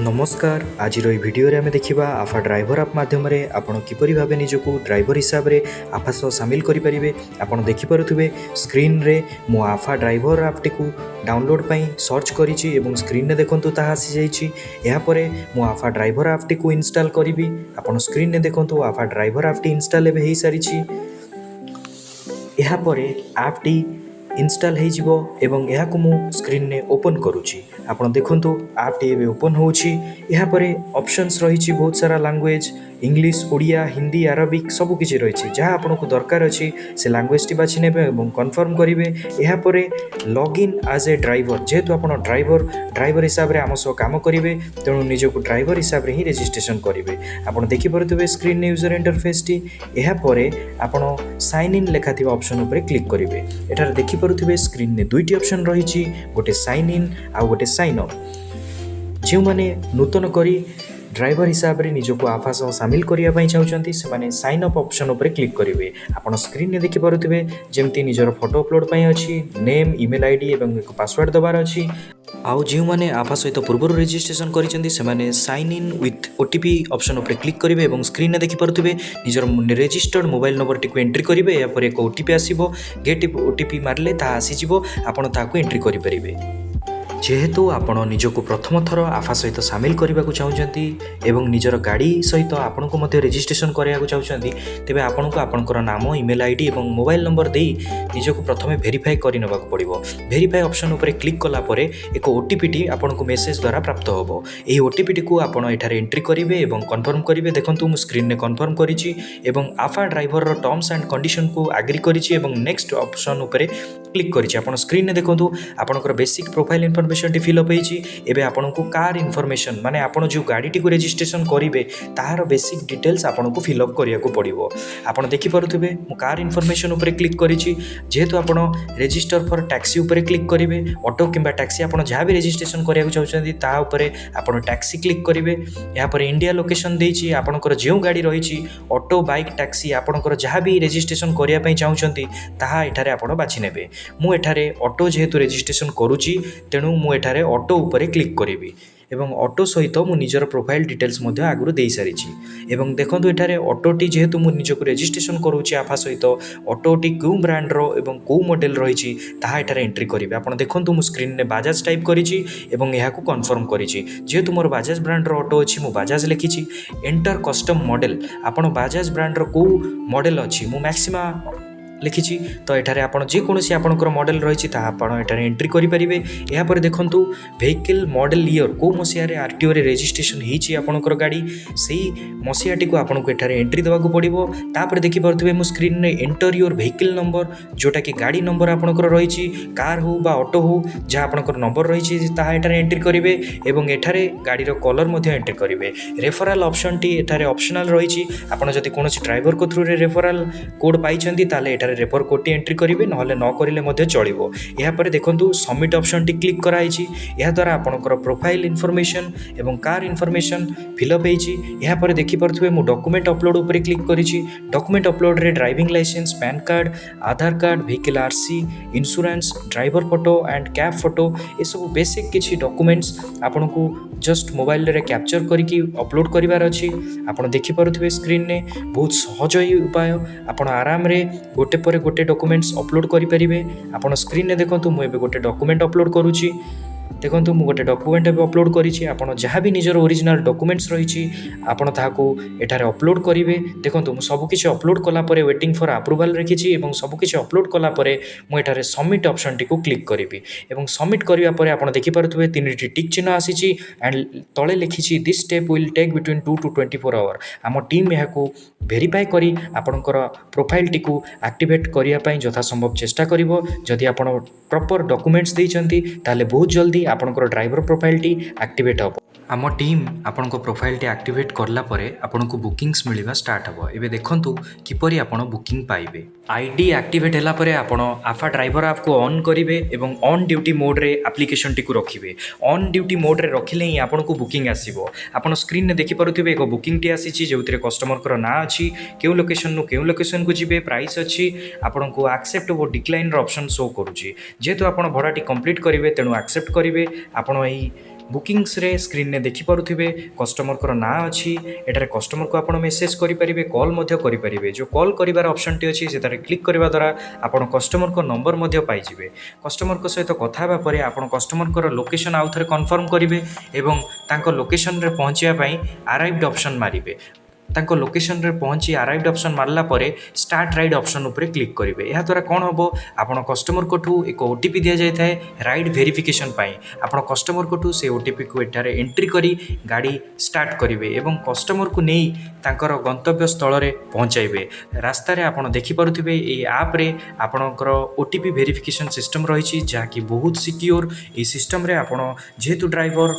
नमस्कार। आज भिडियो आम देखा आफा ड्राइवर आप मध्यम आपड़ किपरि भाव निजक ड्राइवर हिसाब से आफा सह सामिल करेंगे। आपड़ देखिपे स्क्रीन रे मो आफा ड्राइवर आपटी को डाउनलोड पर सर्च करी स्क्रीन में देखूँ ताहा आसी जापर मो आफा ड्राइवर आपटी को इनस्टॉल करी। आपड़ स्क्रीन में देखूँ आफा ड्राइवर आपटी इनस्टॉल एवं हो सारी। यापर आपटी इनस्टॉल हो एवं यह को मु स्क्रीन ने ओपन करुच्ची। आपड़ देखु आपटी एवं ओपन होपर ऑप्शंस रही बहुत सारा language English Odia Hindi Arabic सबकि रही जहाँ आपन को दरकार अच्छी से लैंग्वेज टी बाछि नेबे एवं कन्फर्म करेंगे। यापर लॉगिन एज ए ड्राइवर जेहेतु आप ड्राइवर हिसाब से आम सह काम करेंगे तेणु निजक ड्राइवर हिसाब से ही रजिस्ट्रेशन करेंगे। आपड़ देखिपे स्क्रीन ने यूजर इंटरफेस टी यापर आपड़ साइन इन लेखा ऑप्शन उपर क्लिक करेंगे। एठार देखिपे स्क्रीन ने दुईटी ऑप्शन रही गोटे साइन इन आ गोटे साइन अप। जो मैंने नूतन करी ड्राइवर हिसाब से निजक आफा सह सामिल करने चाहते से साइन अप ऑप्शन उपर क्लिक करेंगे। आप स्क्रीन में देखिपे जमती निजर फोटो अपलोड अच्छी नेम ईमेल आईडी और एक पासवर्ड दबार अच्छी। आउ जो मैंने आफा सहित पूर्व रजिस्ट्रेशन कर sign in with OTP option उपर क्लिक करेंगे और स्क्रीन में देखिपे निजर रजिस्टर्ड मोबाइल नंबर टी एंट्री करेंगे। यापर एक ओटीपी आसो गेट ओटीपी मारे आसीज आपड़ एंट्री करेंगे। जेहेतु आपण निजक प्रथम थर आफा सहित सामिल करने को चाहते एवं निजर गाड़ी सहित आपण को रजिस्ट्रेशन कराया चाहते तेज आपन को आपणकर नाम ईमेल आईडी और मोबाइल नंबर दे निजक प्रथम वेरीफाई करने पड़ो। वेरीफाई ऑप्शन उपर क्लिक कलापर एक ओटीपी टी आपन को मेसेज द्वारा प्राप्त हो। यही ओटीपी टी को आपड़ एठार एंट्री करेंगे और कन्फर्म करेंगे। देखो मु स्क्रीन में कन्फर्म करी आफा ड्राइवर टर्म्स एंड कंडीशन को आग्री करी नेक्स्ट ऑप्शन उपर क्लिक करी। आप स्क्रीन में देखो आपंकर basic profile information T fill up होती। आपन को कार इनफॉरमेशन माने आपन जो गाड़ी टी को रजिस्ट्रेशन करेंगे तार बेसिक डिटेल्स आपन को फिलअप करिया को पड़िबो। आपन देखि पारुथिबे मु कार इनफॉरमेशन ऊपर क्लिक करी। जेहेतु आपन रजिस्टर फॉर टैक्सी ऊपर क्लिक करेंगे ऑटो किंबा टैक्सी आपन जहाँ भी रजिस्ट्रेशन करिया को चाहते ता ऊपर आपन टैक्सी क्लिक करेंगे। यहाँ पर इंडिया लोकेशन देछि आपनकर जो गाड़ी रही ऑटो बाइक टैक्सी आपनकर जहाँ भी रजिस्ट्रेशन करिया पई चाहउछंती ताहा एठारे आपन बाछि नेबे। मु एठारे ऑटो जेहेतु रजिस्ट्रेशन करूची तेणु मु एठारे ऑटो ऊपर क्लिक करी एवं ऑटो सहित मु निजर प्रोफाइल डिटेल्स आगु दे सारी। एवं देखो एठारे ऑटोटी जेहेतु मु निजक रजिस्ट्रेशन करूची आफा सहित ऑटोटी क्यों ब्रांडर एवं कौ मॉडल रही ताहा एठारे एंट्री करेंगे। आप देखो मु स्क्रीन में बाजाज टाइप करी एवं यहाँ कन्फर्म करी। जेहेतु मोर बाजाज ब्रांडर ऑटो अच्छी मु बाजाज लिखी एंटर कस्टम मॉडल आपन बाजाज ब्रांडर कौ मॉडल अच्छी मु मैक्सिमा लिखी। तो एठारे आपन जेकोसी आपनकर मॉडल रही एठारे एंट्री करेंगे। यापर देखूँ वेहिकल मॉडल ईयर कौ मसीह आरटीओ रे रजिस्ट्रेशन होती आपनकर गाड़ी से मसीहाटी को आपन को एठारे एंट्री देवाक पड़ो। तापर देखिपे मु स्क्रीन में एंटर योर वेहिकल नंबर जोटा कि गाड़ी नंबर आपनकर रही कार हो बा ऑटो हो जहाँ आपनकर नंबर रही एठारे एंट्री करेंगे और एठारे गाड़ी कलर एंट्री करेंगे। रेफराल ऑप्शन टी एठारे ऑप्शनल रही आपन जदि कोनोसी ड्राइवर को थ्रू रे रेफराल कोड पाइछंती ताले एठारे रेफर कोड एंट्री करेंगे नहले न करें चलो। यापर देखो सबमिट ऑप्शन टी क्लिक कराई यह द्वारा आपनकर प्रोफाइल इनफॉरमेशन एवं कार इनफॉरमेशन फिलअप होती। यापर देखिपे मु डॉक्यूमेंट अपलोड उपर क्लिक करी। डॉक्यूमेंट अपलोड रे driving licence PAN card Aadhaar card vehicle RC insurance driver photo and cab photo ये सब बेसिक किसी डॉक्यूमेंट्स आपन को जस्ट मोबाइल रे कैप्चर करके अपलोड करिवार अछि। आपन देखि पारुथिबे स्क्रीन ने बहुत सहज उपाय आपन आराम रे गोटे पर गोटे डॉक्यूमेंट्स अपलोड करि परिबे। आपन स्क्रीन ने देखंतु मु एबे गोटे डॉक्यूमेंट अपलोड करूची। देखो मु गोटे डॉक्यूमेंट अपलोड करी आपड़ जहाँ भी निजर ओरिजिनल डॉक्यूमेंट्स रही आपड़ ताकू एठारे अपलोड करेंगे। देखो मु सबकिछि अपलोड कलापर वेटिंग फॉर अप्रूवल रखी सबकिछि अपलोड कलापर मुझे सबमिट ऑप्शन टी को क्लिक करी और सबमिट करापर आप देखिपे 3टी टिक चिन्ह आसी एंड तले लिखी this step will take between 2 to 24 hour. आम टीम यहाँ वेरीफाई करी आपणकर प्रोफाइल टी को एक्टिवेट करने यथासंभव चेष्टा करिवो। जदि आप प्रॉपर डॉक्यूमेंट्स देइछंती ताले बहुत जल्दी आपणकर ड्राइवर प्रोफाइल टी एक्टिवेट हो। आम टीम आपण प्रोफाइल टी एक्टिवेट करला परे आपण को बुकिंग्स मिलवा स्टार्ट हो। एबे देखंतु किपरि आपण बुकिंग पाइबे। आईडी एक्टिवेट होला परे आपण आफा ड्राइवर ऐप को ऑन करिवे एवं ऑन ड्यूटी मोड रे एप्लिकेशन टी को रखिवे। ऑन ड्यूटी मोड रे रखिले ही आपण को बुकिंग आसीबो। आपण स्क्रीन ने देखि पारुथिबे एक बुकिंग टी आसीची जेउतरे कस्टमर कर ना अछि केउ लोकेशन नु केउ लोकेशन को जिवे प्राइस अछि आपण को एक्सेप्ट और डिक्लाइन रो ऑप्शन शो करूची। जेहेतु आपण भड़ाटी कंप्लीट करिवे तेणु एक्सेप्ट करिवे। आपण एही बुकिंग्स रे स्क्रीन ने देखि पारुथिबे कस्टमर को ना अछि एटारे कस्टमर को आपण मेसेज करि परिबे कॉल मध्य करि परिबे जो कॉल करिवार ऑप्शन टी अछि सेतारे क्लिक करबा द्वारा आपण कस्टमर को नंबर मध्य पाइ जिवे कस्टमर को सहित कथा हेबा परे आपण कस्टमर को लोकेशन आउ थरे कन्फर्म करिवे एवं तांको लोकेशन रे पहुंचिया पई अराइव्ड ऑप्शन मारिबे तांको लोकेशन रे पहुंची अराइव्ड ऑप्शन मारला परे स्टार्ट राइड ऑप्शन उपरे क्लिक करिवे या द्वारा कोन होबो आपण कस्टमर कोठू एक ओटीपी दिया जाय थाए राइड वेरिफिकेशन पाई आपण कस्टमर कोठू से ओटीपी को एठारे एंट्री करी गाड़ी स्टार्ट करिवे एवं कस्टमर को नेई तांकर गंतव्य स्थल रे पहुंचाइबे रास्ता रे आपण देखि पारुथिबे ए ऐप रे आपणकर ओटीपी वेरिफिकेशन सिस्टम रहिछि जा कि बहुत सिक्योर ए सिस्टम रे आपण जेहेतु ड्राइवर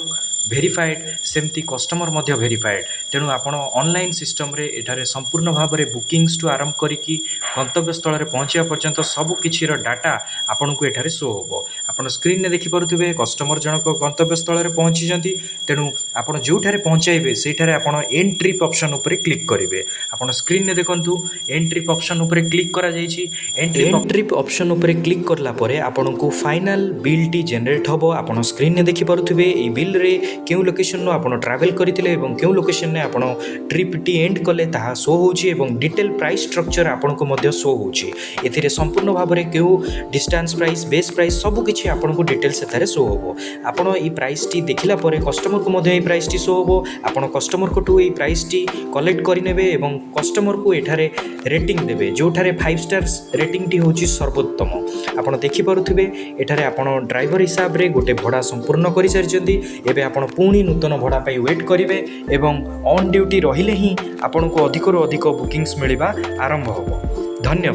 भेरीफाइड सेमती कस्टमर मध्य भेरीफाइड तेणु आपण ऑनलाइन सिस्टम रे एठारे संपूर्ण भाव में बुकिंग्स टू आरंभ करिकी गंतव्य स्थल रे पहुंचा पर्यंत सब किछि रो डाटा आपण को एठारे शो होबो आपण स्क्रीन ने देखि पारुथिबे कस्टमर जनक गंतव्य स्थल रे पहुंची जंती तेणु आपण जोठारे पहुंचाइबे सेठारे आपण एंड ट्रिप ऑप्शन उपरे क्लिक करिवे आपण स्क्रीन ने देखंतु एंड ट्रिप ऑप्शन उपरे क्लिक करा जायछि एंड ट्रिप ऑप्शन उपरे क्लिक करला परे आपण को फाइनल बिल टी जनरेट होबो आपण स्क्रीन ने देखि पारुथिबे ए बिल रे केउ लोकेशन नो आपण ट्रैवल करितिले एवं केउ लोकेशन ने आपण ट्रिप टी एंड कले ताहा शो होउची एवं डिटेल प्राइस स्ट्रक्चर आपण को मध्य शो होउची एथिरे संपूर्ण भाव में केउ डिस्टेंस प्राइस बेस प्राइस सब किछि आपण को डिटेल सेथारे शो होबो आपण ई प्राइस टी देखिला परे कस्टमर को मध्य ई प्राइस टी शो होबो आपण कस्टमर को टू ई प्राइस टी कलेक्ट करि नेबे एवं कस्टमर को एठारे रेटिंग देबे जोठारे 5 स्टार्स रेटिंग टी होउची सर्वोत्तम आपण देखि पारुथिबे एठारे आपण ड्राइवर हिसाब रे गोटे भड़ा संपूर्ण करि सारिचंदी एबे आपण पुणी नूतन भड़ा पाई वेट करिवे एवं ऑन ड्यूटी रहिले ही आपण को अधिक रो अधिक बुकिंग्स मिलिबा आरंभ होबो धन्यवाद।